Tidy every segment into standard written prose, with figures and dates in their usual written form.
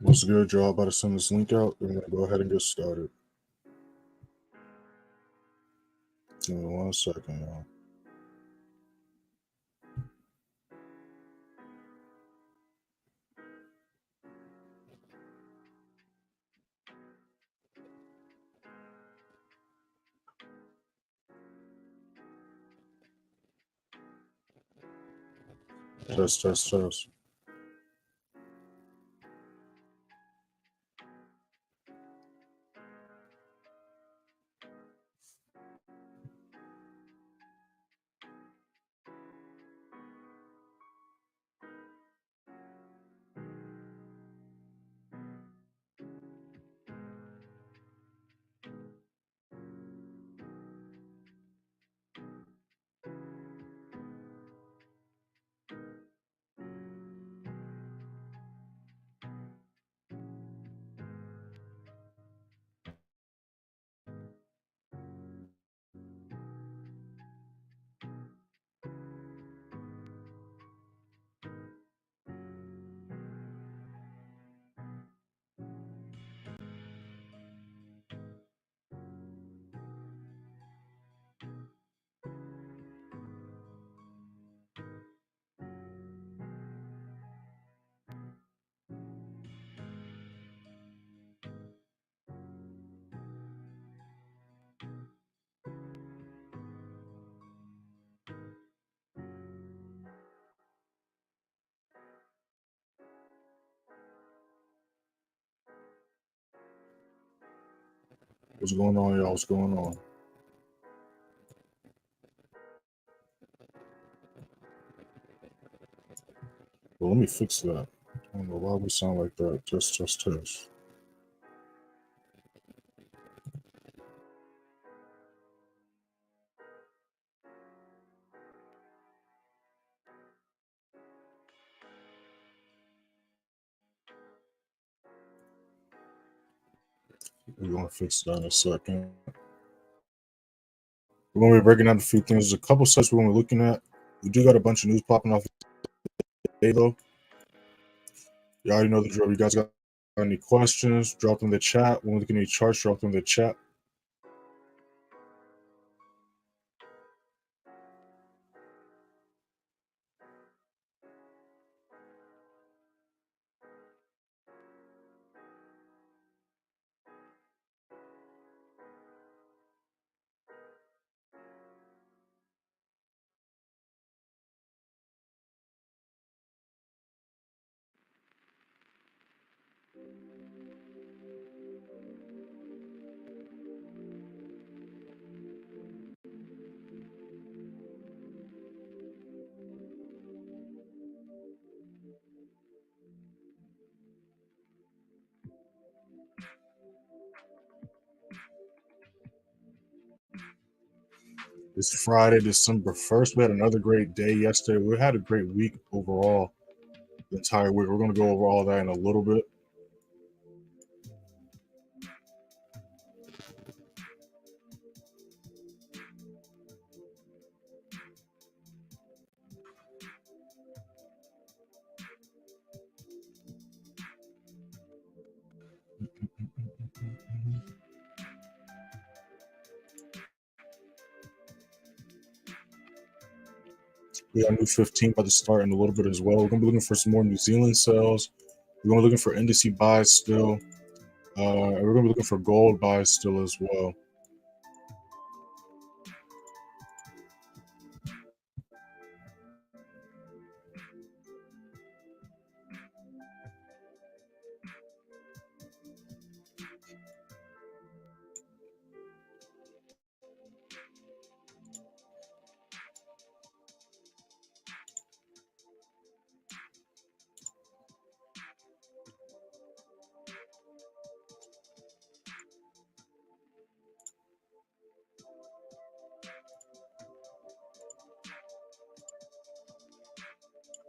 What's good, y'all? About to send this link out. We're going to go ahead and get started. Give me 1 second, y'all. Test. What's going on, y'all? What's going on? Well, let me fix that. I don't know why we sound like that. Test. We're going to fix that in a second. We're going to be breaking down a few things. There's a couple sites we're going to be looking at. We do got a bunch of news popping off today, though. You already know the drill. You guys got any questions? Drop them in the chat. When we look at any charts, drop them in the chat. It's Friday, December 1st. We had another great day yesterday. We had a great week overall, the entire week. We're going to go over all that in a little bit. We got a new 15 about to start in a little bit as well. We're going to be looking for some more New Zealand sales. We're going to be looking for indice buys still. And we're going to be looking for gold buys still as well.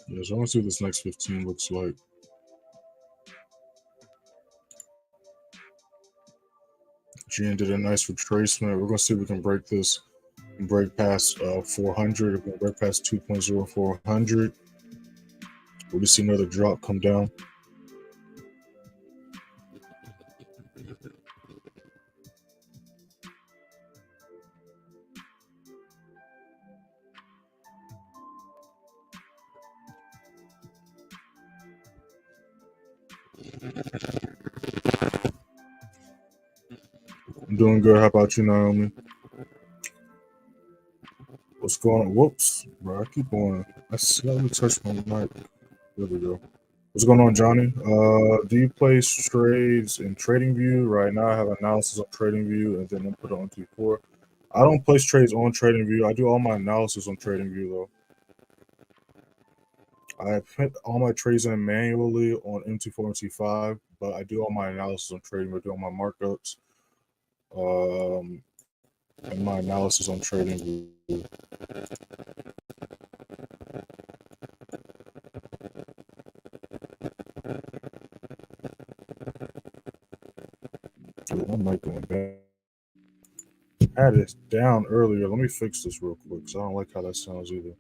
Yeah, so I want to see what this next 15 looks like. GN did a nice retracement. We're going to see if we can break this and break past 400. We're going to break past 2.0400. We'll just see another drop come down. I'm doing good. How about you, Naomi? What's going on? Whoops, bro. I keep on. Let me touch my mic. There we go. What's going on, Johnny? Do you place trades in TradingView? Right now, I have analysis on TradingView and then input on T4. I don't place trades on TradingView. I do all my analysis on TradingView, though. I put all my trades in manually on MT4 and T5, but I do all my analysis on TradingView. I do all my markups and my analysis on TradingView. My mic going bad. I had it down earlier. Let me fix this real quick because I don't like how that sounds either.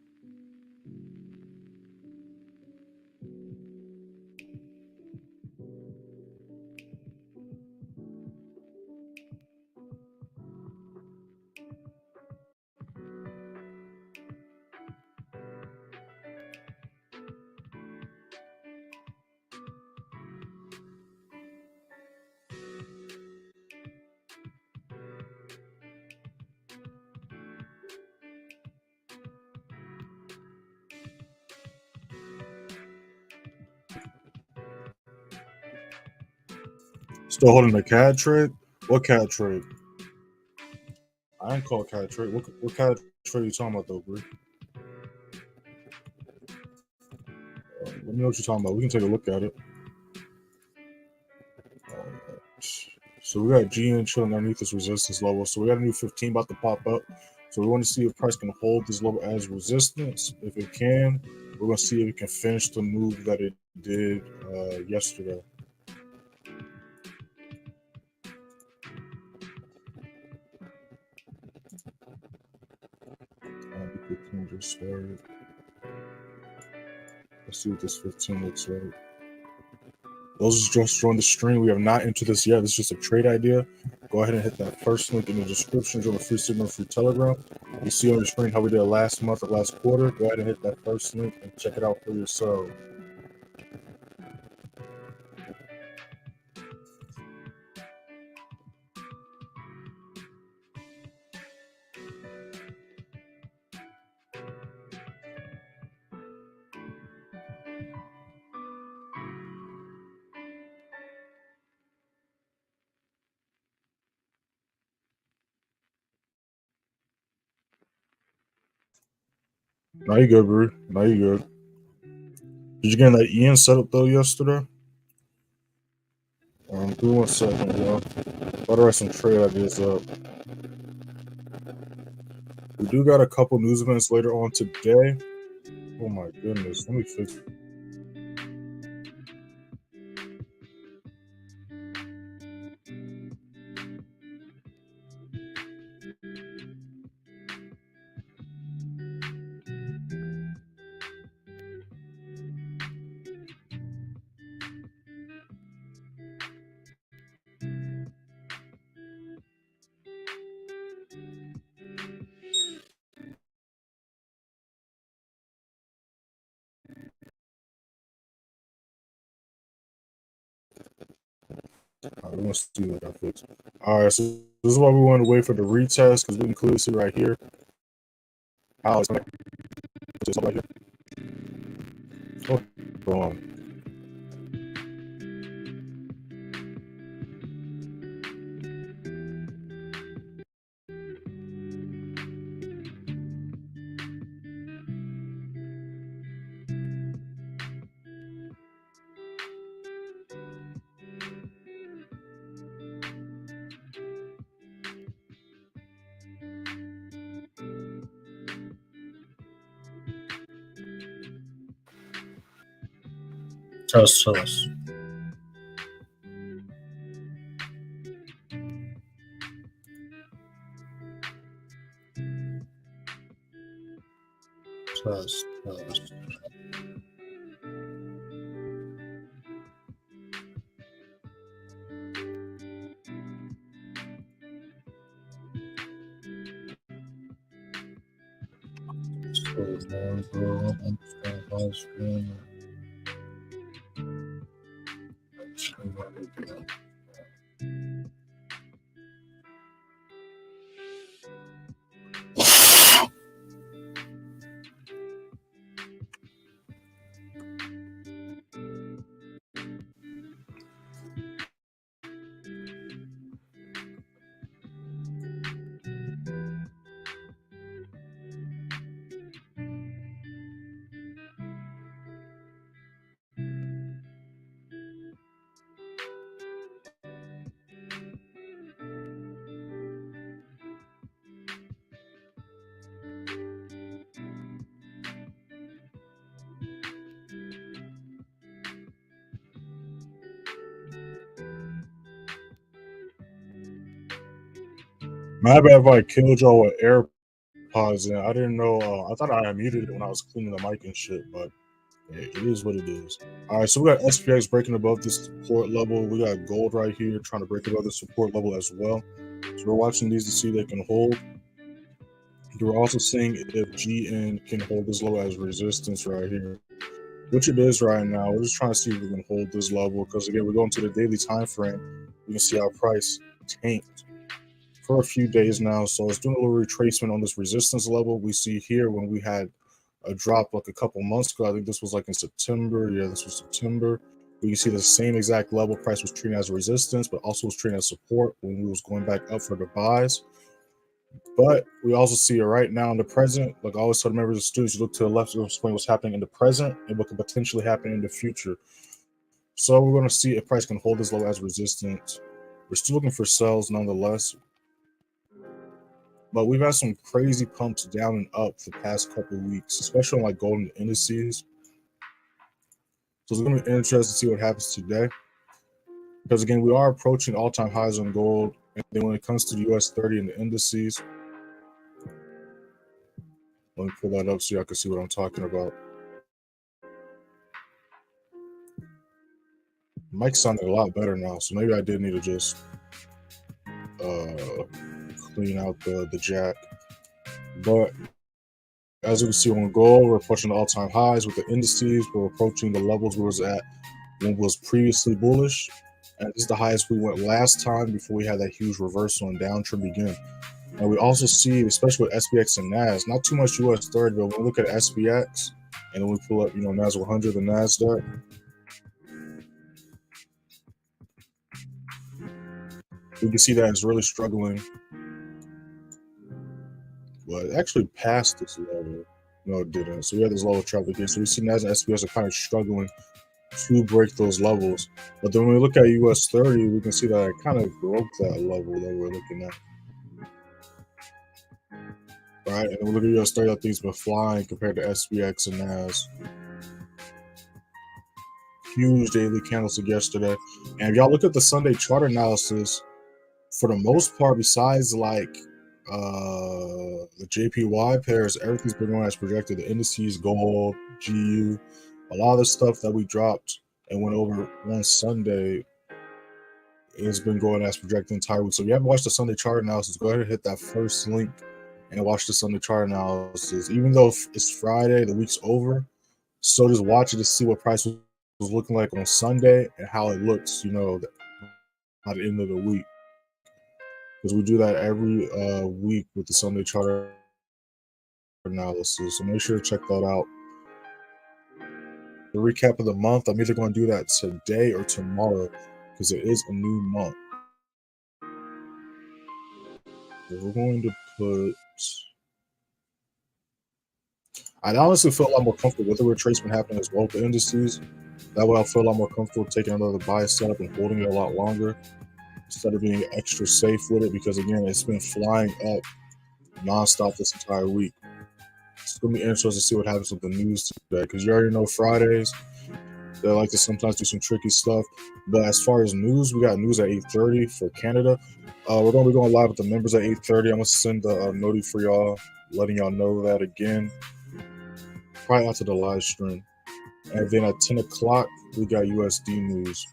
Still holding the CAD trade? What CAD trade? I ain't call CAD trade. What CAD trade are you talking about, though, bro? Let me know what you're talking about. We can take a look at it. So we got GN chilling underneath this resistance level. So we got a new 15 about to pop up. So we want to see if price can hold this level as resistance. If it can, we're going to see if it can finish the move that it did yesterday. The 15 just started. Let's see what this 15 looks like. Those just joined the stream. We have not entered this yet. This is just a trade idea. Go ahead and hit that first link in the description. Join the free signal, free Telegram. You see on your screen how we did last month or last quarter. Go ahead and hit that first link and check it out for yourself. Now you good, bro. Now you good. Did you get that Ian setup though yesterday? Give me 1 second, y'all. I'll write some trade ideas up. We do got a couple news events later on today. Oh my goodness. Let me fix it. We're gonna see what I fix. All right, so this is why we want to wait for the retest because we can clearly see right here how it's going to right here. Oh, wrong. Tell us. Test. My bad if I killed y'all with AirPods in. I didn't know. I thought I had muted it when I was cleaning the mic and shit, but it is what it is. All right, so we got SPX breaking above this support level. We got gold right here trying to break above the support level as well. So we're watching these to see if they can hold. We're also seeing if GN can hold this low as resistance right here, which it is right now. We're just trying to see if we can hold this level because, again, we're going to the daily time frame. We can see our price tanked for a few days now. So it's doing a little retracement on this resistance level. We see here when we had a drop like a couple months ago. I think this was like in September. Yeah, this was September. We can see the same exact level price was treated as a resistance, but also was treated as support when we was going back up for the buys. But we also see it right now in the present. Like I always tell the members of students, you look to the left to explain what's happening in the present and what could potentially happen in the future. So we're going to see if price can hold this low as resistance. We're still looking for sells nonetheless. But we've had some crazy pumps down and up the past couple of weeks, especially on like golden indices. So it's going to be interesting to see what happens today. Because again, we are approaching all-time highs on gold. And then when it comes to the US30 and the indices, let me pull that up so y'all can see what I'm talking about. Mike's sounding a lot better now, so maybe I did need to just clean out the jack. But as you can see on gold, we're approaching the all-time highs with the indices. We're approaching the levels we was at when it was previously bullish. And this is the highest we went last time before we had that huge reversal and downtrend begin. And we also see, especially with SPX and NAS, not too much US30, but when we look at SPX and then we pull up, NAS100, the NASDAQ, we can see that it's really struggling. But it actually passed this level. No, it didn't. So we had this lower traffic here. So we see NAS and SPX are kind of struggling to break those levels. But then when we look at US30, we can see that it kind of broke that level that we're looking at. Right, and when we look at US30, I think it's been flying compared to SPX and NAS. Huge daily candlestick yesterday. And if y'all look at the Sunday chart analysis, for the most part, besides like the JPY pairs, everything's been going as projected. The indices, gold, GU, a lot of the stuff that we dropped and went over one Sunday has been going as projected the entire week. So if you haven't watched the Sunday chart analysis, go ahead and hit that first link and watch the Sunday chart analysis. Even though it's Friday, the week's over, so just watch it to see what price was looking like on Sunday and how it looks, at the end of the week. Because we do that every week with the Sunday chart analysis. So make sure to check that out. The recap of the month, I'm either going to do that today or tomorrow because it is a new month. So we're going to put... I honestly feel a lot more comfortable with the retracement happening as well with the indices. That way I feel a lot more comfortable taking another buy setup and holding it a lot longer instead of being extra safe with it, because again, it's been flying up nonstop this entire week. It's going to be interesting to see what happens with the news today, because you already know Fridays, they like to sometimes do some tricky stuff. But as far as news, we got news at 8:30 for Canada. We're going to be going live with the members at 8:30. I'm going to send a noti for y'all, letting y'all know that again, probably after the live stream. And then at 10 o'clock, we got USD news.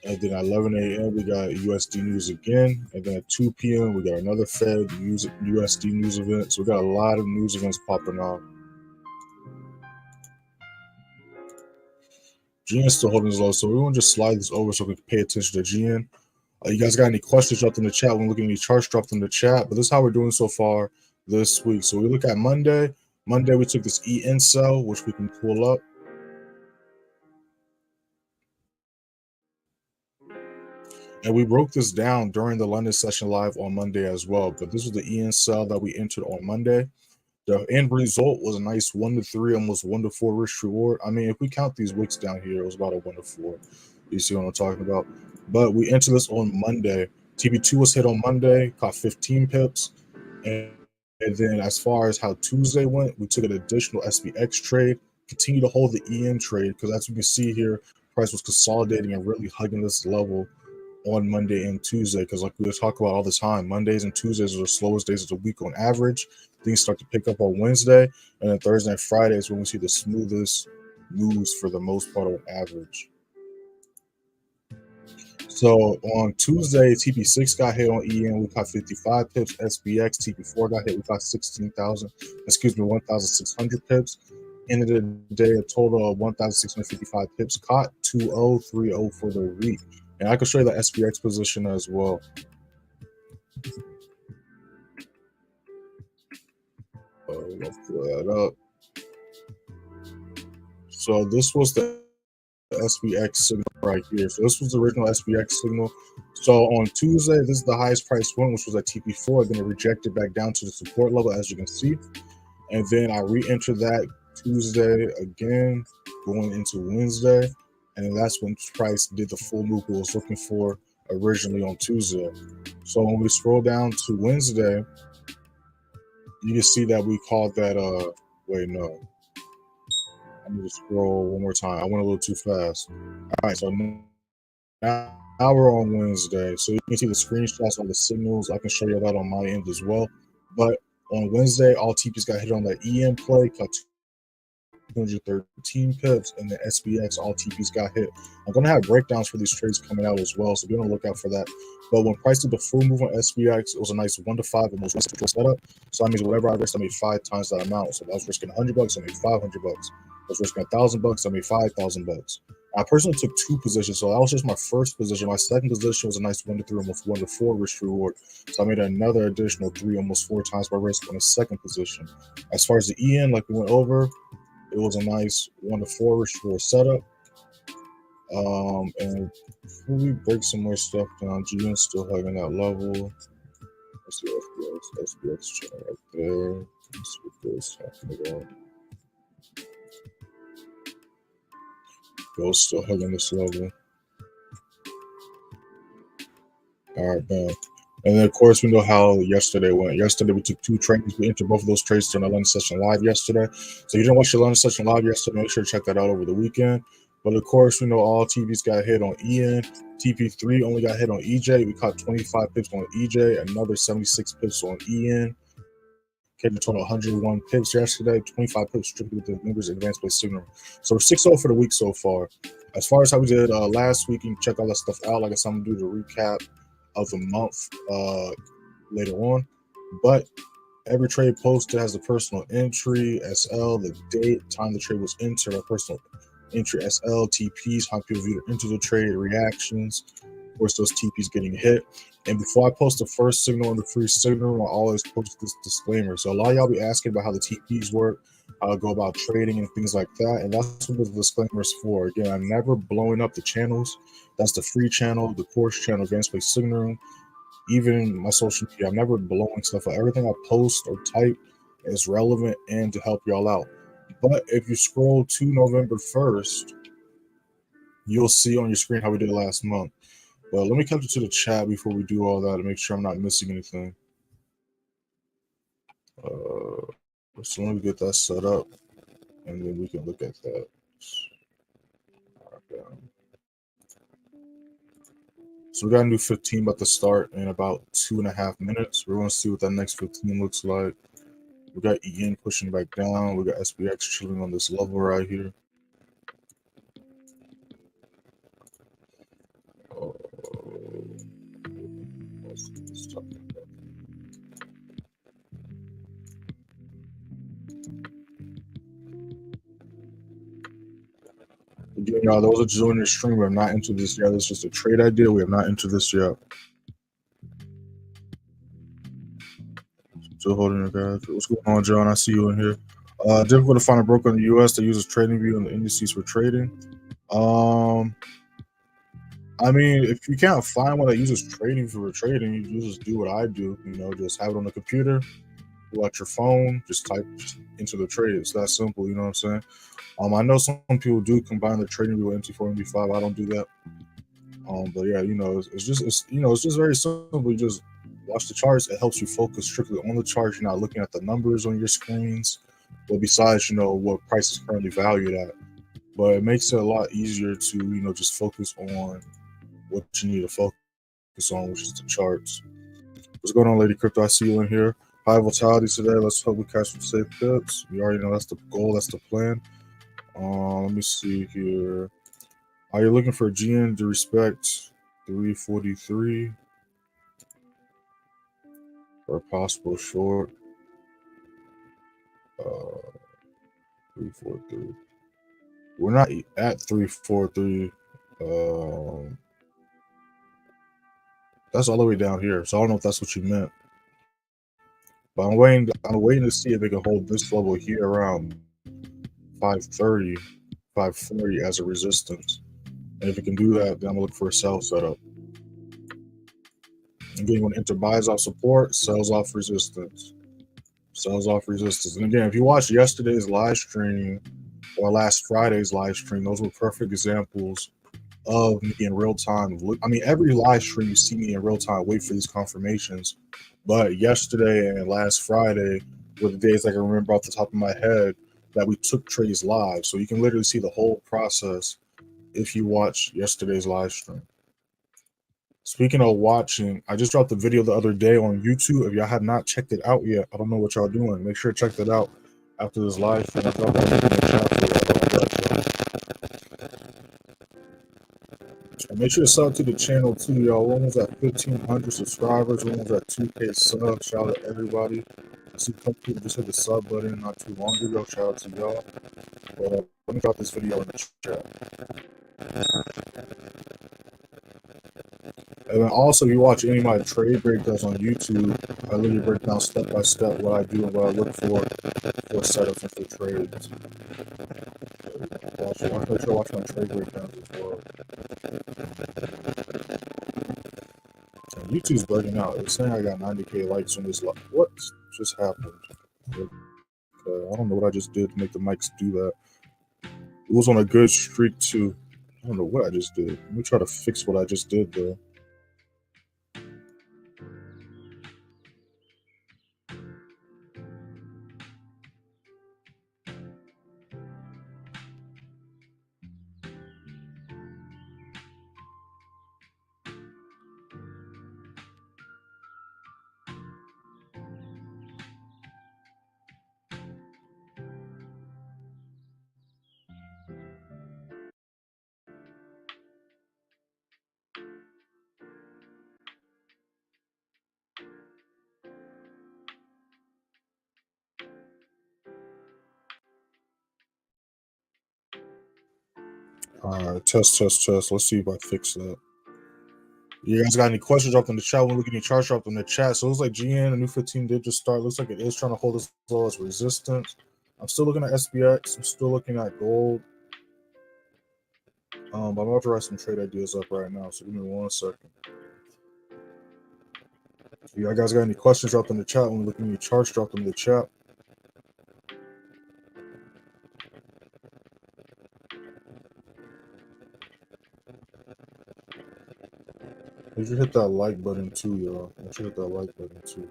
And then at 11 a.m., we got USD news again. And then at 2 p.m., we got another Fed USD news event. So we got a lot of news events popping off. GN is still holding this low, so we want to just slide this over so we can pay attention to GN. You guys got any questions, drop them in the chat. When looking at any charts, drop them in the chat. But this is how we're doing so far this week. So we look at Monday. Monday, we took this EN sell, which we can pull up. And we broke this down during the London session live on Monday as well. But this was the EN sell that we entered on Monday. The end result was a nice 1 to 3, almost 1 to 4 risk reward. I mean, if we count these wicks down here, it was about a 1 to 4. You see what I'm talking about? But we entered this on Monday. TP2 was hit on Monday, caught 15 pips. And then as far as how Tuesday went, we took an additional SPX trade, continue to hold the EN trade, because as you can see here, price was consolidating and really hugging this level on Monday and Tuesday, because like we talk about all the time, Mondays and Tuesdays are the slowest days of the week on average. Things start to pick up on Wednesday, and then Thursday and Friday is when we see the smoothest moves for the most part on average. So on Tuesday, TP6 got hit on EN, we caught 55 pips. SPX, TP4 got hit, we caught 1,600 pips. End of the day, a total of 1,655 pips caught, 2030 for the week. And I can show you the SPX position as well. Let's pull that up. So this was the SPX signal right here. So this was the original SPX signal. So on Tuesday, this is the highest price one, which was at TP4. Then it rejected back down to the support level, as you can see. And then I re-entered that Tuesday again, going into Wednesday. And then that's when price did the full move we was looking for originally on Tuesday. So when we scroll down to Wednesday, you can see that we called that wait, no, I need to scroll one more time. I went a little too fast. All right, so now we're on Wednesday. So you can see the screenshots on the signals. I can show you that on my end as well. But on Wednesday, all TPs got hit on that EM play, cut 213 pips, and the SPX, all TPs got hit. I'm going to have breakdowns for these trades coming out as well, so be on the lookout for that. But when price did the full move on SPX, it was a nice 1 to 5 almost setup. So that means whatever I risked, I made 5 times that amount. So if I was risking $100, I made $500. If I was risking $1,000, I made $5,000. I personally took 2 positions, so that was just my first position. My second position was a nice 1 to 3, almost 1 to 4 risk reward. So I made another additional 3, almost 4 times my risk on the second position. As far as the EN, like we went over, it was a nice 1 to 4 risk reward setup. And before we break some more stuff down, GN still hugging that level. Let's see SPX chart right there. Let's see what this is talking about. Gold's still hugging this level. All right, bam. And then, of course, we know how yesterday went. Yesterday, we took 2 trades. We entered both of those trades during the London session live yesterday. So if you didn't watch the London session live yesterday, make sure to check that out over the weekend. But, of course, we know all TVs got hit on EN. TP3 only got hit on EJ. We caught 25 pips on EJ, another 76 pips on EN. Came to total 101 pips yesterday, 25 pips strictly with the members advanced play signal. So we're 6-0 for the week so far. As far as how we did last week, you can check all that stuff out. Like I said, I'm going to do the recap of the month later on. But every trade posted has a personal entry, SL, the date, time the trade was entered, a personal entry, SL, TPs, how people view into the trade, reactions, of course, those TPs getting hit. And before I post the first signal and the free signal, I always post this disclaimer. So a lot of y'all be asking about how the TPs work, how to go about trading and things like that. And that's what the disclaimer is for. Again, I'm never blowing up the channels. That's the free channel, the course channel, advanced play signal. Even my social media, I'm never blowing stuff up. Everything I post or type is relevant and to help y'all out. But if you scroll to November 1st, you'll see on your screen how we did last month. But let me come to the chat before we do all that to make sure I'm not missing anything. So let me get that set up, and then we can look at that. So we got a new 15 about to start in about 2.5 minutes. We're going to see what that next 15 looks like. We got EN pushing back down. We got SPX chilling on this level right here. Again, y'all, those are joining the stream. We have not entered this yet. This is just a trade idea. We have not entered this yet. Still holding it, guys. What's going on, John? I see you in here. Difficult to find a broker in the US that uses TradingView and the indices for trading. I mean, if you can't find one that uses trading for trading, you just do what I do. You know, just have it on the computer, pull out your phone, just type into the trade. It's that simple. You know what I'm saying? I know some people do combine the trading view with MT4 and MT5. I don't do that. But yeah, you know, it's just very simple. You just watch the charts. It helps you focus strictly on the charts. You're not looking at the numbers on your screens. But besides, you know, what price is currently valued at. But it makes it a lot easier to, you know, just focus on what you need to focus on, which is the charts. What's going on, Lady Crypto? I see you in here. High volatility today. Let's hope we catch some safe pips. You already know that's the goal. That's the plan. Let me see here. Are you looking for a GN to respect 343 or a possible short? 343. We're not at 343. That's all the way down here. So I don't know if that's what you meant. But I'm waiting to see if they can hold this level here around 530, 540 as a resistance. And if it can do that, then I'm gonna look for a sell setup. Again, when enter buys off support, sells off resistance. Sells off resistance. And again, if you watched yesterday's live stream or last Friday's live stream, those were perfect examples of me in real time. I mean, every live stream you see me in real time, wait for these confirmations. But yesterday and last Friday were the days I can remember off the top of my head that we took trades live. So you can literally see the whole process if you watch yesterday's live stream. Speaking of watching, I just dropped a video the other day on YouTube. If y'all have not checked it out yet, I don't know what y'all doing. Make sure to check that out after this live stream. I dropped that link in the chat for y'all. And make sure to sub to the channel too, y'all. We're almost at 1,500 subscribers. We're almost at 2K subs. Shout out to everybody. I see a couple people just hit the sub button not too long ago. Shout out to y'all. But let me drop this video in the chat. And then also, if you watch any of my trade breakdowns on YouTube, I literally break down step by step what I do and what I look for setups and for trades. Make sure to watch my trade breakdowns as well. And YouTube's bugging out. It's saying I got 90K likes on this live. What just happened? Okay, I don't know what I just did to make the mics do that. It was on a good streak too. I don't know what I just did. Let me try to fix what I just did though. Alright, test. Let's see if I fix that. You guys got any questions? Drop in the chat. We're looking at your charts. Drop in the chat. So it looks like GN, a new 15 did just start. Looks like it is trying to hold as low as resistance. I'm still looking at SPX. I'm still looking at gold. I'm about to write some trade ideas up right now. So give me 1 second. If you guys got any questions? Drop in the chat. When we're looking at your charts, drop them in the chat. Make sure you hit that like button too, y'all. Make sure you hit that like button too.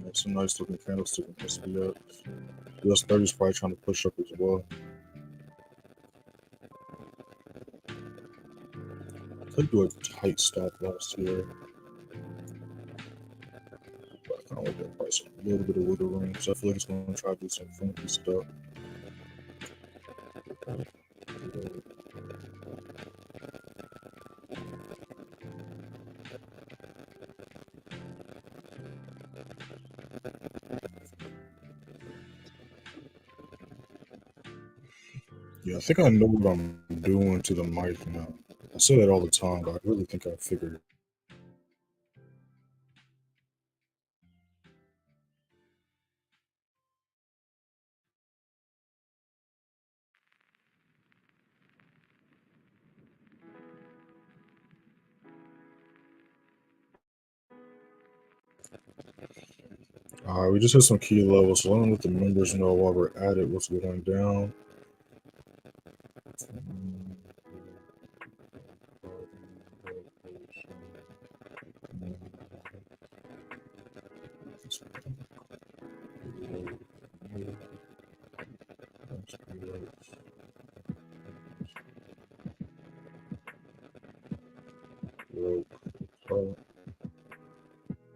That's a nice looking candlestick in SPX. US30 is probably trying to push up as well. Could do a tight stop loss here. But I kind of like that price a little bit of wiggle room, so I feel like it's going to try to do some funky stuff. Yeah, I think I know what I'm doing to the mic now. I say that all the time, but I really think I figured it. Alright, we just hit some key levels, so let me let the members know while we're at it what's going down.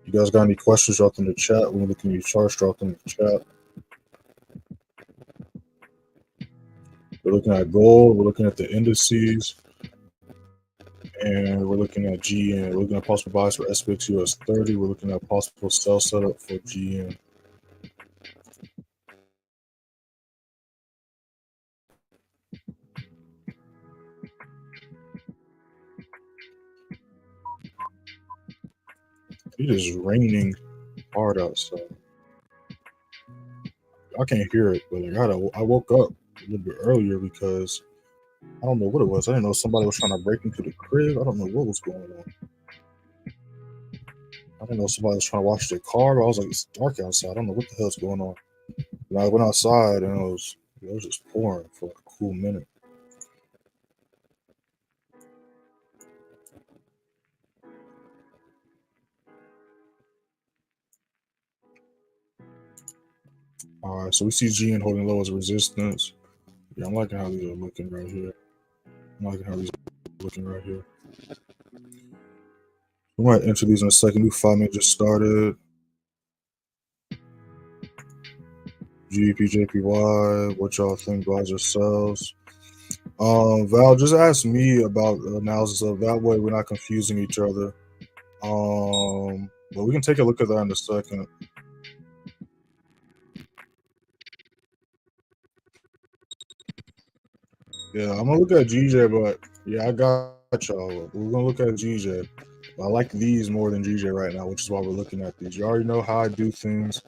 You guys got any questions, drop them in the chat. When we're looking at your charts, drop them in the chat. We're looking at gold, we're looking at the indices, and we're looking at GN. We're looking at possible buys for SPX US30. We're looking at possible sell setup for GN. It is raining hard outside. I can't hear it, but like I woke up a little bit earlier because I don't know what it was. I didn't know somebody was trying to break into the crib. I don't know what was going on. I didn't know somebody was trying to wash their car. But I was like, it's dark outside. I don't know what the hell's going on. And I went outside and it was just pouring for like a cool minute. All right, so we see GN holding low as resistance. Yeah, I'm liking how these are looking right here. I'm liking how these are looking right here. We might enter these in a second. New 5 minute just started. GBPJPY, what y'all think buys or sells? Val, just ask me about the analysis of that way we're not confusing each other. But we can take a look at that in a second. Yeah, I'm gonna look at GJ, but yeah, I got y'all. We're gonna look at GJ. I like these more than GJ right now, which is why we're looking at these. You already know how I do things.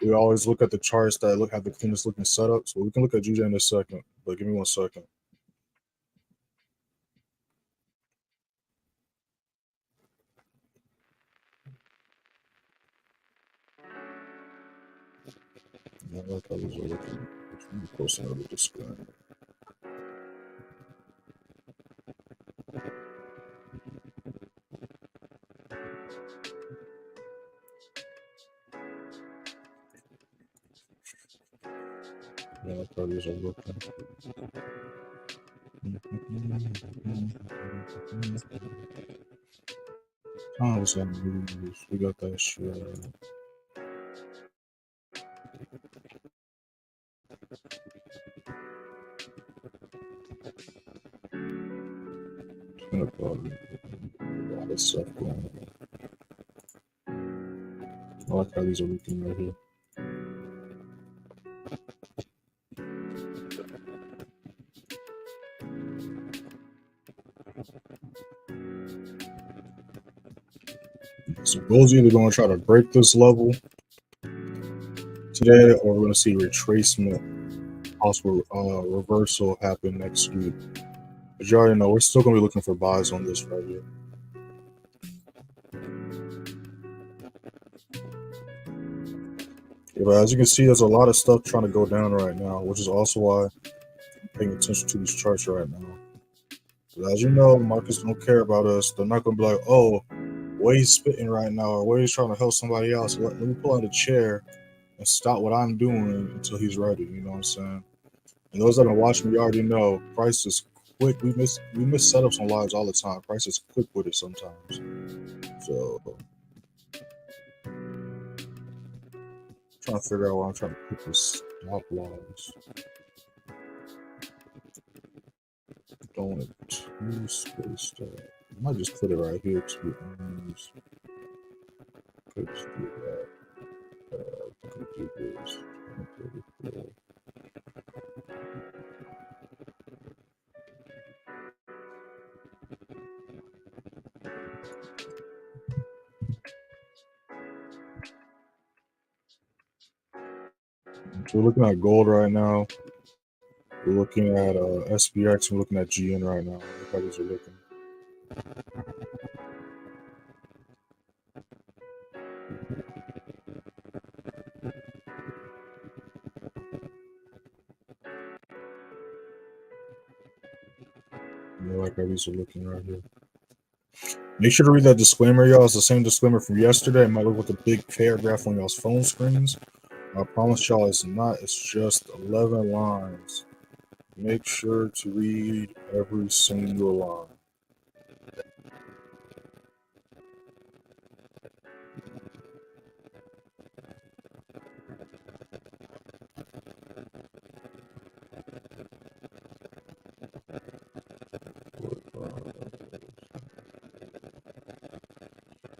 We always look at the charts that have the cleanest looking setup. So we can look at GJ in a second, but give me 1 second. I like how these are looking. Close enough with the screen. Yeah, like how these are looking. Times and moves. We got that shit. Probably a lot of stuff going on. I like how these are looking right here. So gold's either going to try to break this level today, or we're going to see retracement, possible reversal happen next week. But you already know we're still going to be looking for buys on this right here. Yeah, but as you can see, there's a lot of stuff trying to go down right now, which is also why I'm paying attention to these charts right now. But as you know, markets don't care about us. They're not going to be like, oh, way spitting right now, or way he's trying to help somebody else. Let me pull out a chair and stop what I'm doing until he's ready. You know what I'm saying? And those that are watching me already know price is quick. We miss setups on lives all the time. Price is quick with it sometimes. So trying to figure out why I'm trying to put this stop loss. Don't want it too spaced out. I might just put it right here to be honest. Could just do that. Could do this. 134. So we're looking at gold right now. We're looking at SPX. We're looking at GN right now. Look how these are looking. Yeah, like how these are looking right here. Make sure to read that disclaimer, y'all. It's the same disclaimer from yesterday. It might look like a big paragraph on y'all's phone screens. I promise y'all it's not. It's just 11 lines. Make sure to read every single line.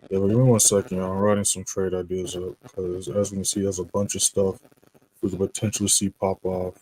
Yeah, but give me 1 second, y'all. I'm writing some trade ideas up because, as we can see, there's a bunch of stuff we could potentially see pop off.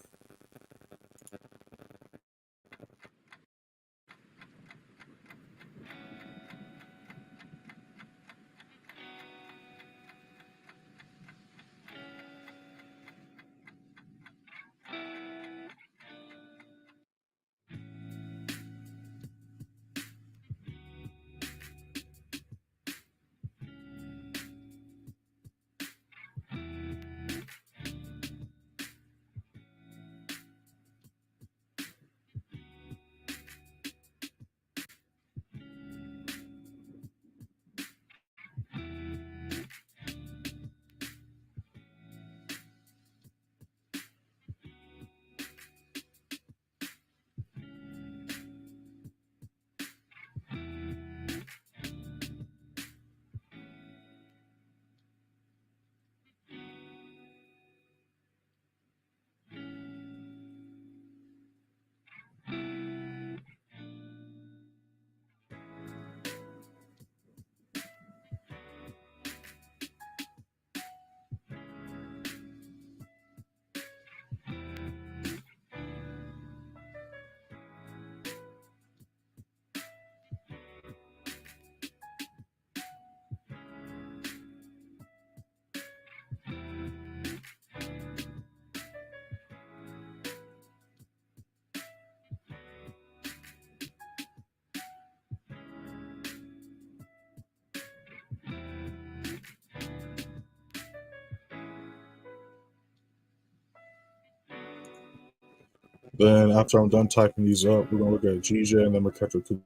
Then, after I'm done typing these up, we're going to look at GJ and then we'll catch up to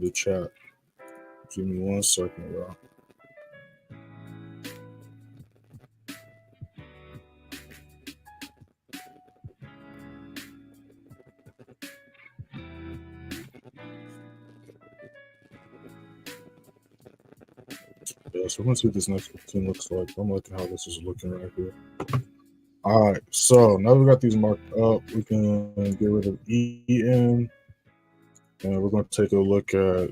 the chat. Give me 1 second, y'all. Yeah, so we're going to see what this next thing looks like. I'm looking how this is looking right here. All right, so now we got these marked up, we can get rid of EN, and we're going to take a look at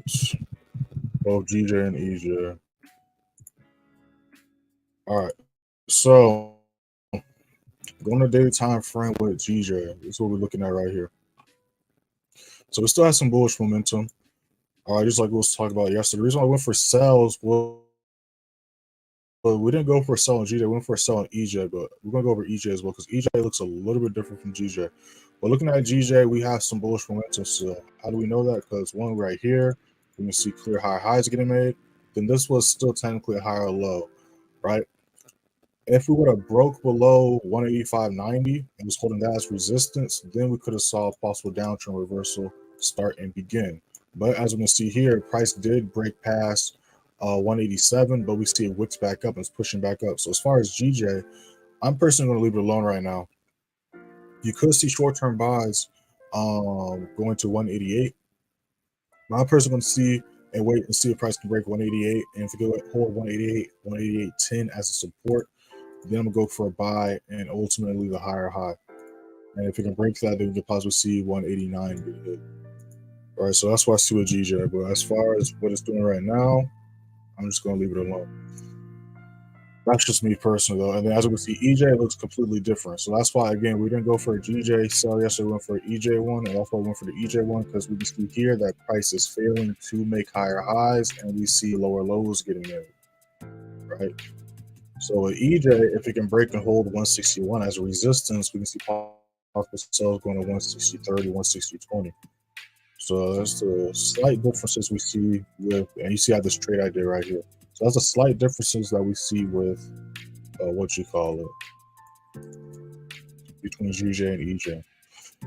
both GJ and EJ. All right, so going to daily time frame with GJ. This is what we're looking at right here. So we still have some bullish momentum. All right, just like we was talking about yesterday. The reason why I went for sells was, but we didn't go for a sell on GJ. We went for a sell on EJ, but we're going to go over EJ as well because EJ looks a little bit different from GJ. But looking at GJ, we have some bullish momentum. So how do we know that? Because one right here, we can see clear higher highs getting made. Then this was still technically a higher low, right? If we would have broke below 185.90 and was holding that as resistance, then we could have saw a possible downtrend reversal start and begin. But as we can see here, price did break past 187, but we see it wicks back up and it's pushing back up. So as far as GJ, I'm personally going to leave it alone right now. You could see short-term buys going to 188. I'm personally going to see and wait and see if price can break 188. And if it go hold 188, 188.10 as a support, then I'm going to go for a buy and ultimately the higher high. And if it can break that, then we can possibly see 189 get hit. All right, so that's what I see with GJ. But as far as what it's doing right now, I'm just going to leave it alone. That's just me personally, though. And then as we can see, EJ looks completely different. So that's why, again, we didn't go for a GJ sell yesterday. We went for an EJ one. And that's why we went for the EJ one, because we can see here that price is failing to make higher highs and we see lower lows getting made, right? So with EJ, if it can break and hold 161 as a resistance, we can see possible sales going to 160.30, 160.20. So that's the slight differences we see with, and you see how this trade I did right here. So that's the slight differences that we see with what you call it, between GJ and EJ.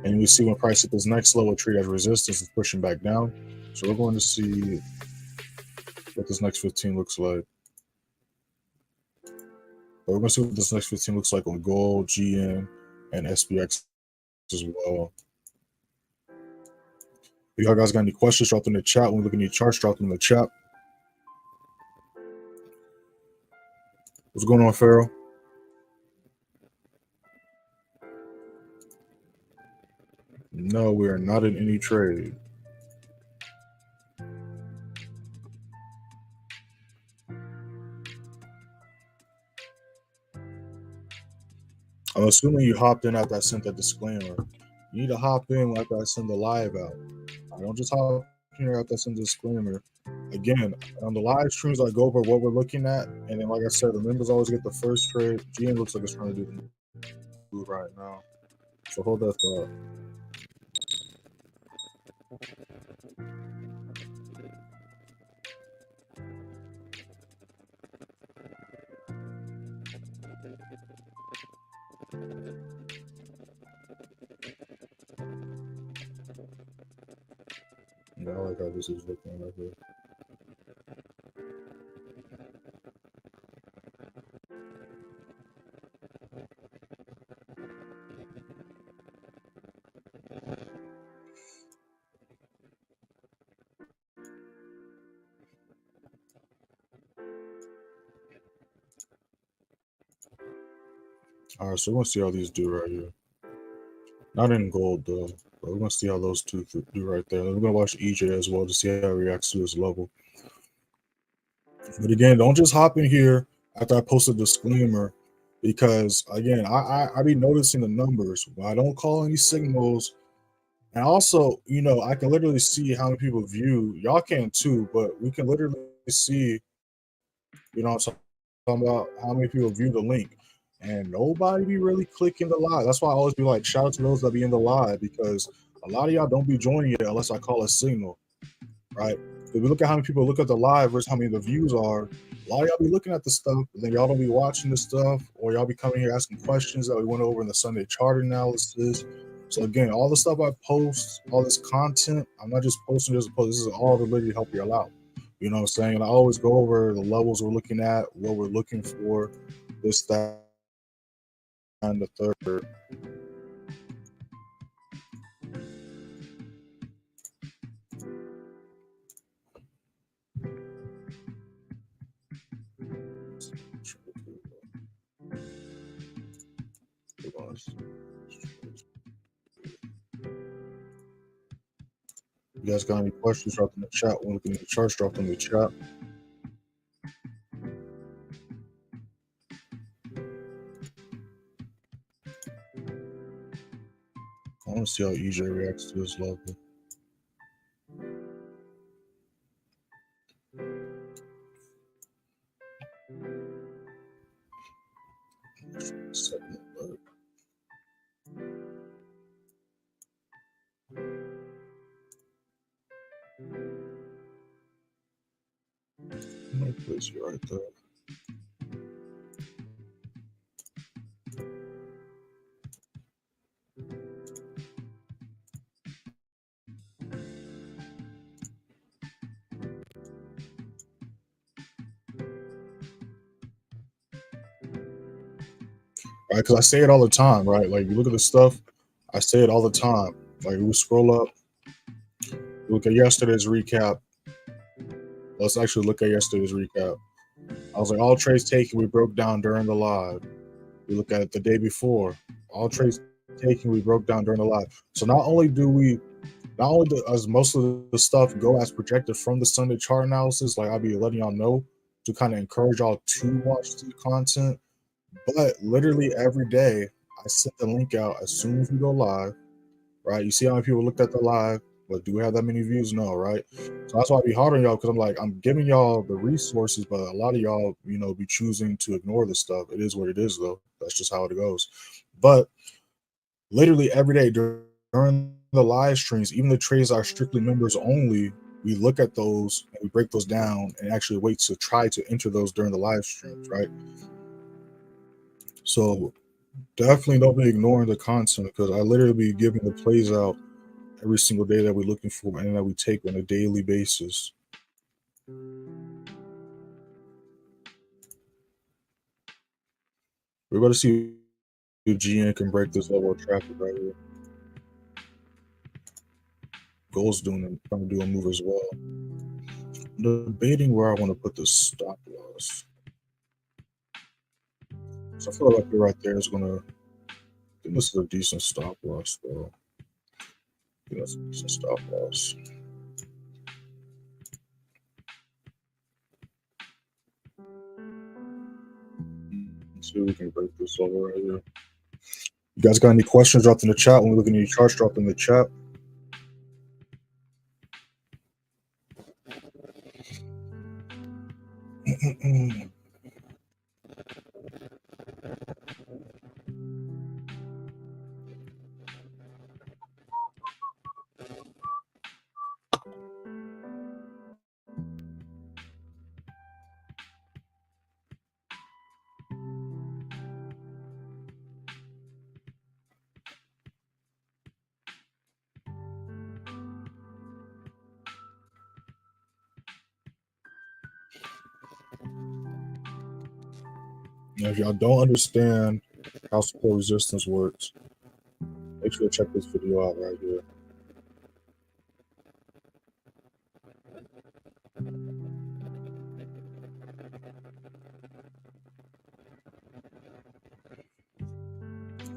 And you see when price hit this next level trade as resistance is pushing back down. So we're going to see what this next 15 looks like. But we're going to see what this next 15 looks like on gold, GM, and SPX as well. If y'all guys got any questions, drop them in the chat. When we look at any charts, drop them in the chat. What's going on, Pharaoh? No, we are not in any trade. I'm assuming you hopped in after I sent that disclaimer. You need to hop in after I send the live out. I don't just hop in here after I send the disclaimer. Again, on the live streams, I go over what we're looking at. And then, like I said, the members always get the first trade. GM looks like it's trying to do the move right now. So hold that thought. Yeah, I like how this is looking right here. All right, so we're going to see how these do right here. Not in gold, though. But we're going to see how those two do right there. And we're going to watch EJ as well to see how it reacts to this level. But again, don't just hop in here after I post a disclaimer, because again, I be noticing the numbers. I don't call any signals. And also, you know, I can literally see how many people view. Y'all can too, but we can literally see, you know, I'm talking about how many people view the link. And nobody be really clicking the live. That's why I always be like, shout out to those that be in the live, because a lot of y'all don't be joining it unless I call a signal, right? If we look at how many people look at the live versus how many the views are, a lot of y'all be looking at the stuff, but then y'all don't be watching the stuff, or y'all be coming here asking questions that we went over in the Sunday chart analysis. So again, all the stuff I post, all this content, I'm not just posting just to post. This is all related to help y'all out. You know what I'm saying? And I always go over the levels we're looking at, what we're looking for, this, that, and the third. You guys got any questions, drop them in the chat. When looking at the charts, drop them in the chat. I want to see how EJ reacts to this level. I'm gonna place you right there. right? Because I say it all the time, right? Like you look at the stuff, I say it all the time. Like we scroll up, look at yesterday's recap. Let's actually look at yesterday's recap. I was like, all trades taken, we broke down during the live. We look at it the day before. All trades taken, we broke down during the live. So not only does most of the stuff go as projected from the Sunday chart analysis, like I'll be letting y'all know to kind of encourage y'all to watch the content, but literally every day I send the link out as soon as we go live, right? You see how many people looked at the live, but do we have that many views? No, right? So that's why I be hard on y'all, because I'm giving y'all the resources, but a lot of y'all, be choosing to ignore the stuff. It is what it is, though. That's just how it goes. But literally every day during the live streams, even the trades are strictly members only, we look at those and we break those down and actually wait to try to enter those during the live streams, right? So definitely don't be ignoring the content, because I literally be giving the plays out every single day that we're looking for and that we take on a daily basis. We're going to see if GN can break this level of traffic right here. Gold's trying to do a move as well. I'm debating where I want to put the stop loss. So I feel like right there is going to. I think this is a decent stop loss, though. I think that's a decent stop loss. Let's see if we can break this level right here. You guys got any questions? Drop in the chat. When we look at any charts, drop in the chat. Now, if y'all don't understand how support resistance works, make sure to check this video out right here.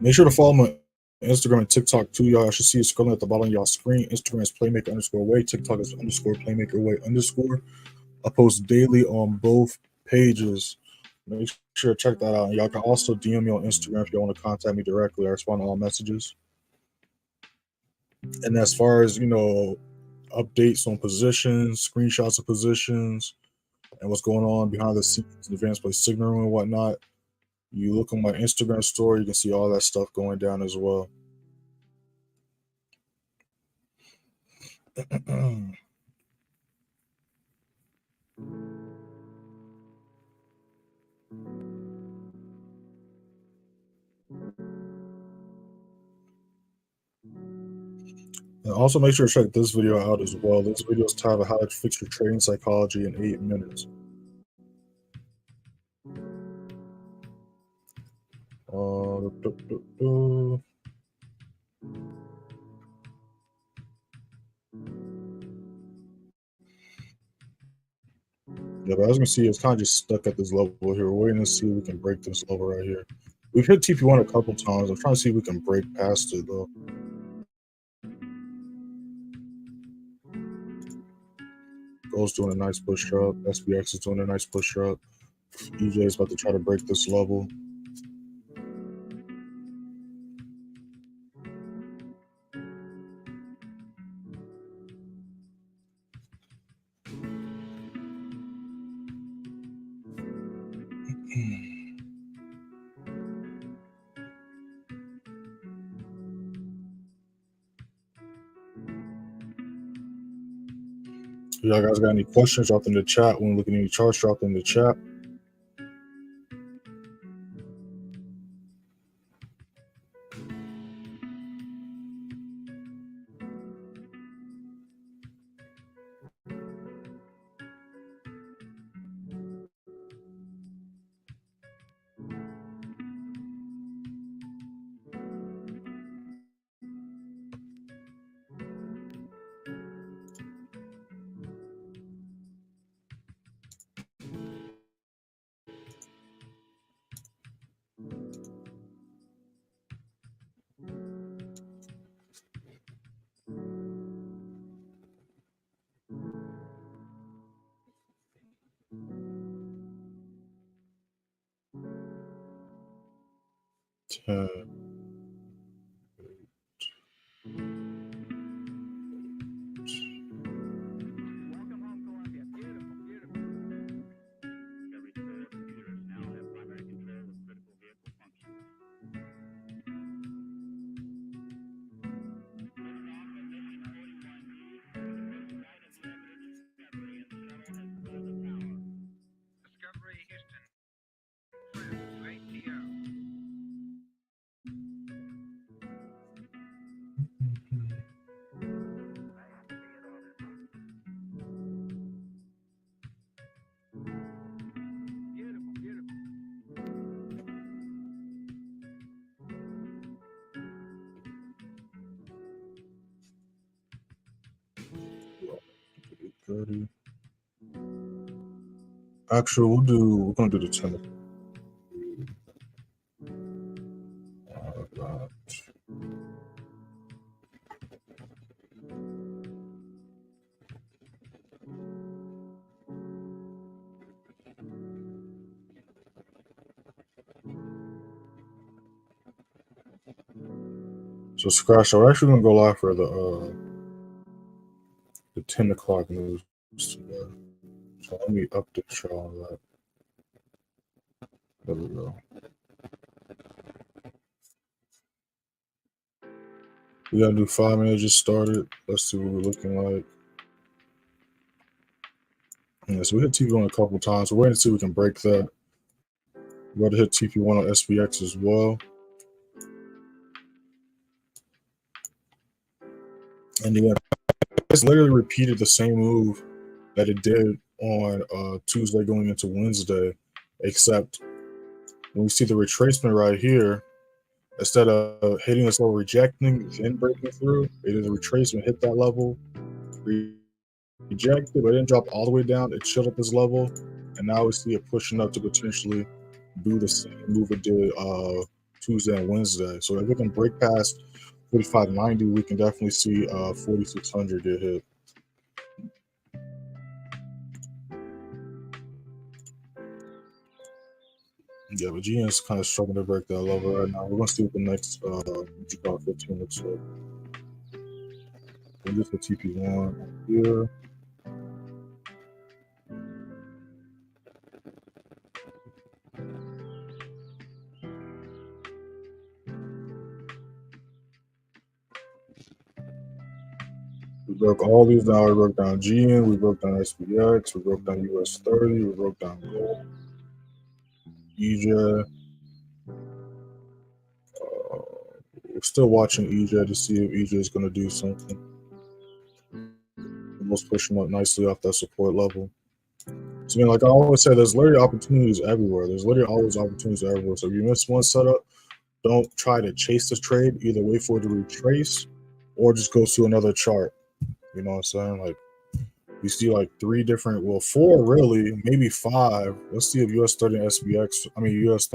Make sure to follow me on Instagram and TikTok too, y'all. I should see it scrolling at the bottom of y'all screen. Instagram is playmaker_way. TikTok is _playmakerway_. I post daily on both pages. Make sure to check that out. And y'all can also DM me on Instagram if y'all want to contact me directly. I respond to all messages. And as far as, updates on positions, screenshots of positions, and what's going on behind the scenes, advanced play signal and whatnot, you look on my Instagram story, you can see all that stuff going down as well. And also make sure to check this video out as well. This video is titled How to Fix Your Trading Psychology in 8 Minutes. Yeah, but as you can see, it's kind of just stuck at this level here. We're waiting to see if we can break this level right here. We've hit TP1 a couple times. I'm trying to see if we can break past it, though. Gold's doing a nice push up. SPX is doing a nice push up. EJ is about to try to break this level. If y'all guys got any questions, drop in the chat. When looking at any charts, drop in the chat. 10. Actually, we're gonna do the 10. So Scratch, we're actually gonna go live for the 10 o'clock news today. So let me update y'all on that. There we go. We got a new 5 minute just started. Let's see what we're looking like. Yeah, so we hit TP1 a couple times. We're waiting to see if we can break that. We're going to hit TP1 on SPX as well. And again, it's literally repeated the same move that it did on Tuesday going into Wednesday, except when we see the retracement right here, instead of hitting this level, rejecting, then breaking through, it is a retracement, hit that level, rejected, but it didn't drop all the way down. It chilled at this level, and now we see it pushing up to potentially do the same move it did Tuesday and Wednesday. So if we can break past 45.90, we can definitely see 4,600 get hit. Yeah, but GN is kind of struggling to break that level right now. We're gonna see what the next 15 looks like. And just the TP1 here. We broke all these down. We broke down GN, we broke down SPX, we broke down US30, we broke down gold, EJ. We're still watching EJ to see if EJ is going to do something. Almost pushing up nicely off that support level. So, like I always say, there's literally opportunities everywhere. There's literally always opportunities everywhere. So if you miss one setup, don't try to chase the trade. Either wait for it to retrace or just go to another chart. You know what I'm saying? Like, we see like 3 different, well, 4 really, maybe 5. Let's see if US30 and SPX, US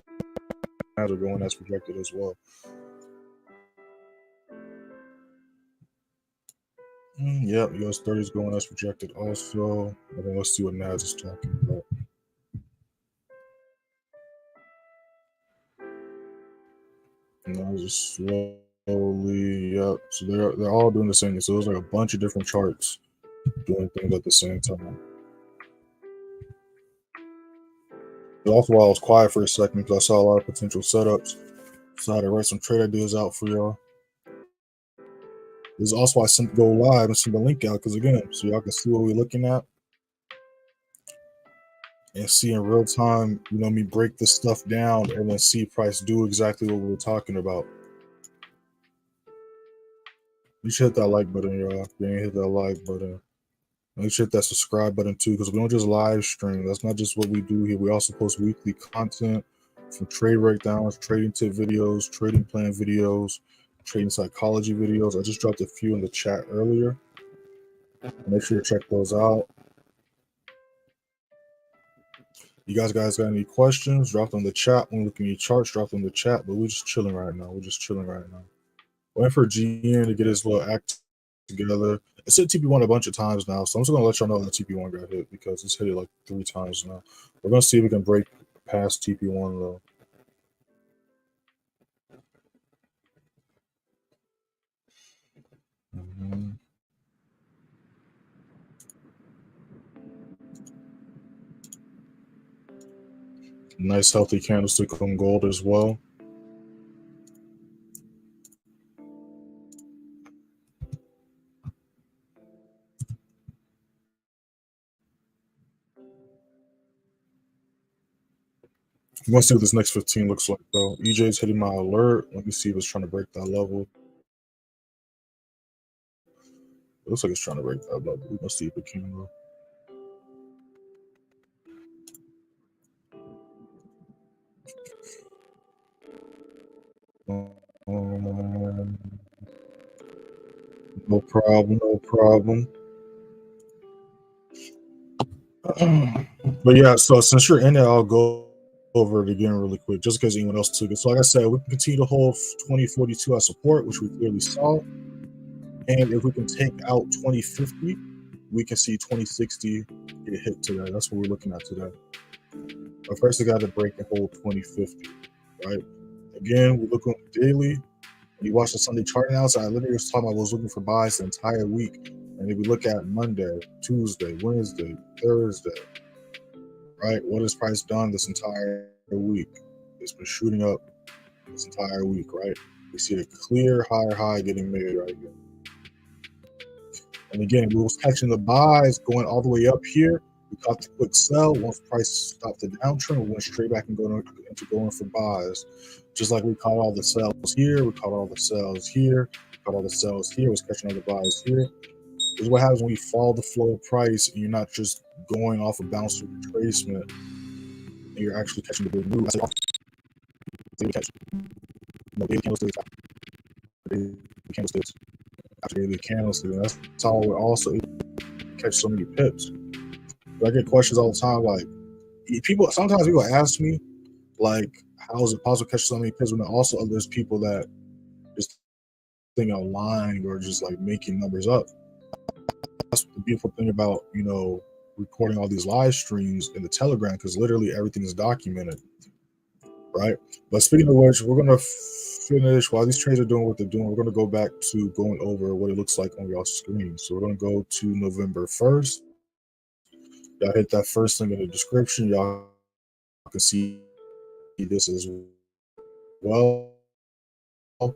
are going as projected as well. Yep, US30 is going as projected also. And then let's see what NAS is talking about. NAS is slowly, yep. So they're all doing the same thing. So there's like a bunch of different charts doing things at the same time. But also, while I was quiet for a second, because I saw a lot of potential setups, so I had to write some trade ideas out for y'all. This is also why I sent go live and send the link out, because again, so y'all can see what we're looking at and see in real time, me break this stuff down and then see price do exactly what we were talking about. You should hit that like button, y'all. If you ain't hit that like button, make sure hit that subscribe button too, because we don't just live stream. That's not just what we do here. We also post weekly content from trade breakdowns, trading tip videos, trading plan videos, trading psychology videos. I just dropped a few in the chat earlier. Make sure to check those out. You guys got any questions? Drop them in the chat. When looking at your charts, drop them in the chat. But we're just chilling right now. Waiting for GN to get his little act together. It's hit TP1 a bunch of times now, so I'm just gonna let y'all know that TP1 got hit because it's hit it like 3 times now. We're gonna see if we can break past TP1 though. Mhm. Nice healthy candlestick on gold as well. You want to see what this next 15 looks like though. EJ's hitting my alert. Let me see if it's trying to break that level. It looks like it's trying to break that level. We're gonna see if it can though. No problem, no problem. But yeah, so since you're in it, I'll go over it again really quick, just because anyone else took it. So like I said, we can continue to hold 2042 as support, which we clearly saw. And if we can take out 2050, we can see 2060 get hit today. That's what we're looking at today. But first, we got to break and hold 2050, right? Again, we look on the daily. You watch the Sunday chart analysis. I literally was talking about I was looking for buys the entire week. And if we look at Monday, Tuesday, Wednesday, Thursday, right? What has price done this entire week? It's been shooting up this entire week, right? We see a clear higher high getting made right here. And again, we was catching the buys going all the way up here. We caught the quick sell. Once price stopped the downtrend, we went straight back and going for buys. Just like we caught all the sells here, we caught all the sells here, caught all the sells here, was catching all the buys here. This is what happens when you follow the flow of price and you're not just going off a bounce or retracement, and you're actually catching the big move. Daily candlesticks, after daily candlesticks. And that's how we also catch so many pips. But I get questions all the time, like sometimes people ask me, like, how is it possible to catch so many pips when also there's people that just think I'm lying or just like making numbers up. That's the beautiful thing about, recording all these live streams in the Telegram, because literally everything is documented, right? But speaking of which, we're gonna finish while these trades are doing what they're doing. We're gonna go back to going over what it looks like on y'all's screen. So we're gonna go to November 1st. Y'all hit that first link in the description. Y'all can see this as well. You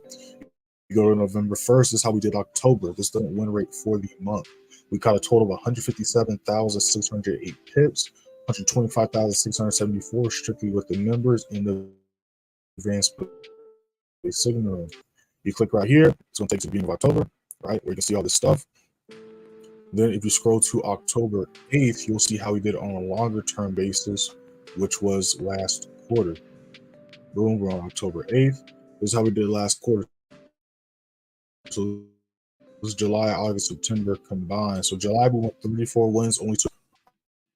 go to November 1st. This is how we did October. This is the win rate for the month. We caught a total of 157,608 pips, 125,674 strictly with the members in the advanced signal. You click right here. It's going to take you to the beginning of October, right, where you can see all this stuff. Then if you scroll to October 8th, you'll see how we did on a longer term basis, which was last quarter. Boom, we're on October 8th. This is how we did last quarter. So it was July, August, September combined. So July we went 34 wins, only took.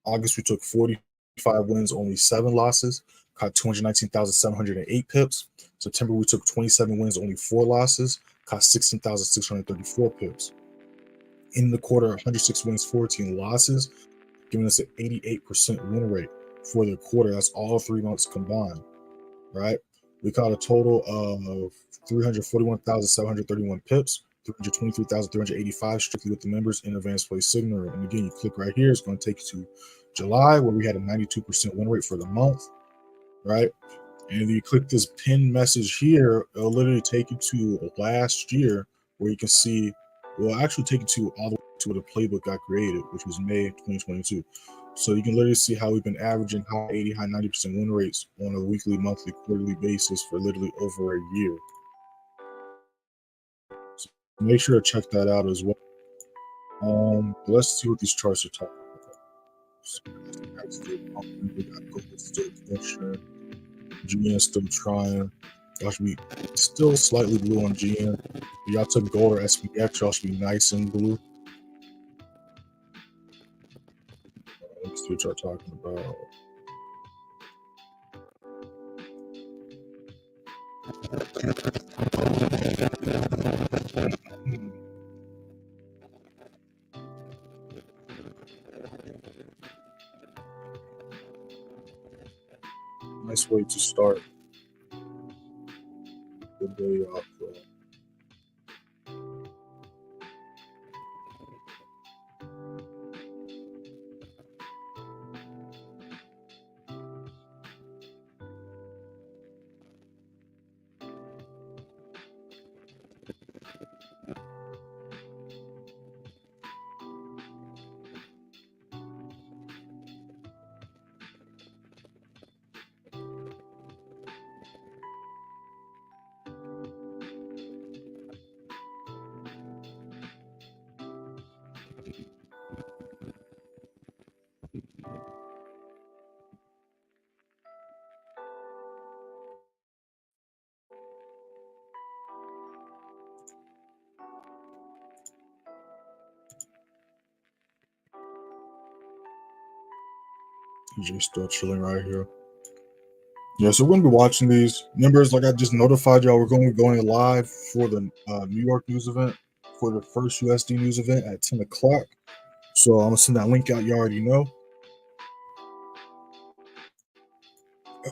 August we took 45 wins, only 7 losses. Caught 219,708 pips. September we took 27 wins, only 4 losses. Caught 16,634 pips. In the quarter, 106 wins, 14 losses, giving us an 88% win rate for the quarter. That's all 3 months combined, right? We caught a total of 341,731 pips, 323,385 strictly with the members in advanced play signal. And again, you click right here. It's going to take you to July, where we had a 92% win rate for the month, right? And if you click this pin message here, it'll literally take you to last year, where you can see, well, actually take you to all the way to where the playbook got created, which was May 2022. So you can literally see how we've been averaging high 80, high 90% win rates on a weekly, monthly, quarterly basis for literally over a year. So make sure to check that out as well. Let's see what these charts are talking about. So we got gold still pushing, GN still trying. Y'all should be still slightly blue on GN. If y'all took gold or SPX, y'all should be nice and blue. Let's see what y'all talking about. Nice way to start the day off. He's just still chilling right here. Yeah, so we're gonna be watching these numbers. Like I just notified y'all, we're going to be going live for the New York news event, for the first USD news event at 10 o'clock. So I'm gonna send that link out. You already know.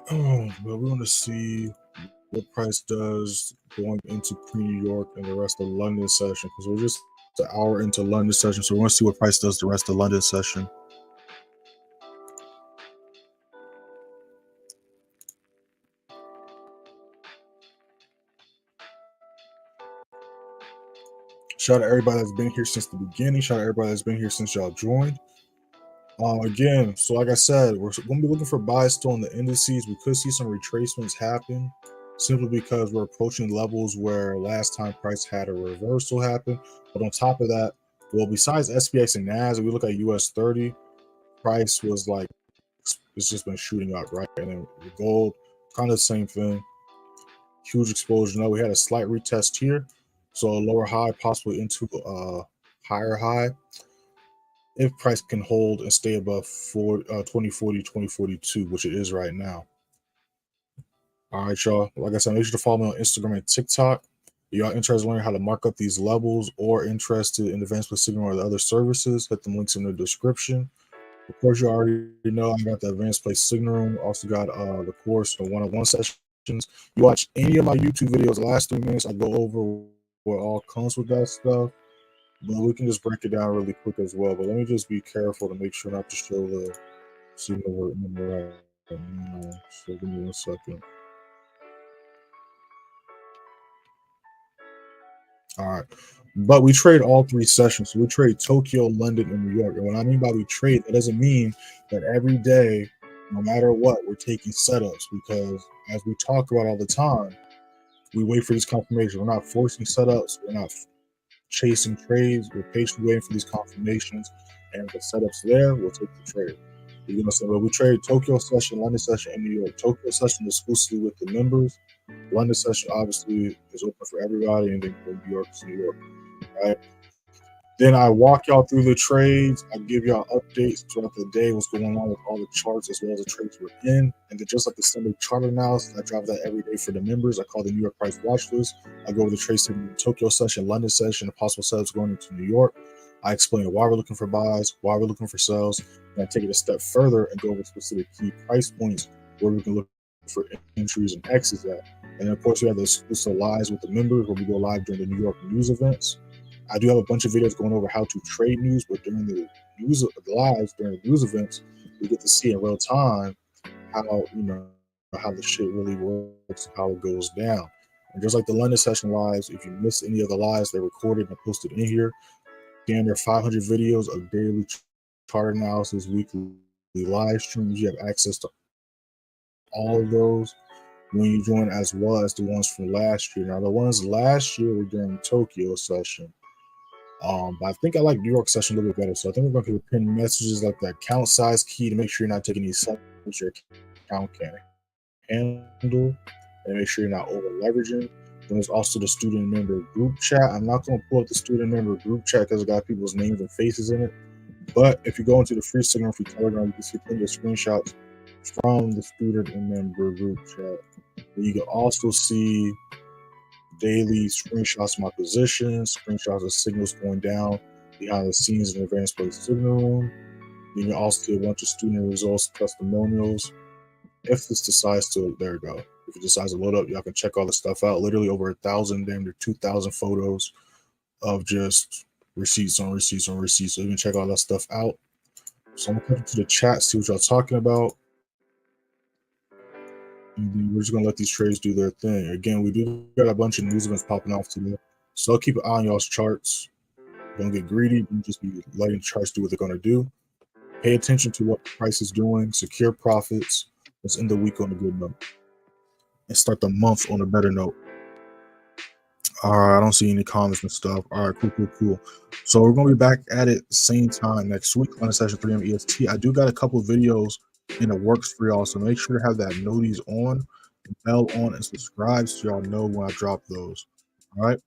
But we want to see what price does going into pre-New York and the rest of the London session, because we're just an hour into London session, so we want to see what price does the rest of the London session. Shout out to everybody that's been here since the beginning. Shout out to everybody that's been here since y'all joined. Again, so like I said, we're going to be looking for buys still in the indices. We could see some retracements happen simply because we're approaching levels where last time price had a reversal happen. But on top of that, well, besides SPX and NAS, if we look at US30, price was like, it's just been shooting up, right? And then gold, kind of the same thing. Huge explosion. Now we had a slight retest here. So a lower high, possibly into a higher high, if price can hold and stay above 2040, 2042, which it is right now. All right, y'all. Like I said, make sure to follow me on Instagram and TikTok. If y'all interested in learning how to mark up these levels or interested in advanced with Signal or the other services, hit the links in the description. Of course, you already know I got the advanced play signal room. Also got the course, the one-on-one sessions. You watch any of my YouTube videos, the last 3 minutes, I go over what all comes with that stuff. But we can just break it down really quick as well. But let me just be careful to make sure not to show the signal number right now. So give me 1 second. All right. But we trade all 3 sessions. So we trade Tokyo, London, and New York. And what I mean by we trade, that doesn't mean that every day, no matter what, we're taking setups, because as we talk about all the time, we wait for these confirmations. We're not forcing setups. We're not chasing trades. We're patiently waiting for these confirmations. And if the setup's there, we'll take the trade. You know, so we trade Tokyo session, London session, and New York. Tokyo session exclusively with the members. London session obviously is open for everybody, and then New York is New York, right? Then I walk y'all through the trades. I give y'all updates throughout the day, what's going on with all the charts as well as the trades we're in. And then just like the Sunday chart analysis, I drop that every day for the members. I call the New York price watch list. I go over the trades in the Tokyo session, London session, the possible setups going into New York. I explain why we're looking for buys, why we're looking for sells, and I take it a step further and go over specific key price points where we can look for entries and exits at. And then of course we have the exclusive lives with the members where we go live during the New York news events. I do have a bunch of videos going over how to trade news, but during the news lives, during the news events, we get to see in real time how, you know, how the shit really works and how it goes down. And just like the London session lives, if you miss any of the lives, they're recorded and posted in here. Damn, there are 500 videos of daily chart analysis, weekly live streams. You have access to all of those when you join, as well as the ones from last year. Now, the ones last year were during Tokyo session. But I think I like New York session a little bit better. So I think we're going to pin messages like the account size key to make sure you're not taking these settings your account can handle, and make sure you're not over leveraging. Then there's also the student member group chat. I'm not going to pull up the student member group chat because it got people's names and faces in it. But if you go into the free Signal free Telegram, you can see plenty of screenshots from the student and member group chat. You can also see daily screenshots of my positions, screenshots of signals going down behind the scenes in the advanced play signal room. You can also see a bunch of student results, testimonials. If this decides to, there we go. If it decides to load up, y'all can check all the stuff out. Literally over 1,000, damn near 2,000 photos of just receipts on receipts on receipts. So you can check all that stuff out. So I'm gonna come to the chat, see what y'all talking about. And we're just gonna let these trades do their thing. Again, we do got a bunch of news events popping off today, so I'll keep an eye on y'all's charts. Don't get greedy. Don't just be letting charts do what they're gonna do. Pay attention to what the price is doing. Secure profits. Let's end the week on a good note and start the month on a better note. All right, I don't see any comments and stuff. All right, cool. So we're gonna be back at it same time next week on session 3 a.m. EST. I do got a couple of videos in the works for y'all, so make sure to have that notice on, bell on, and subscribe so y'all know when I drop those. All right.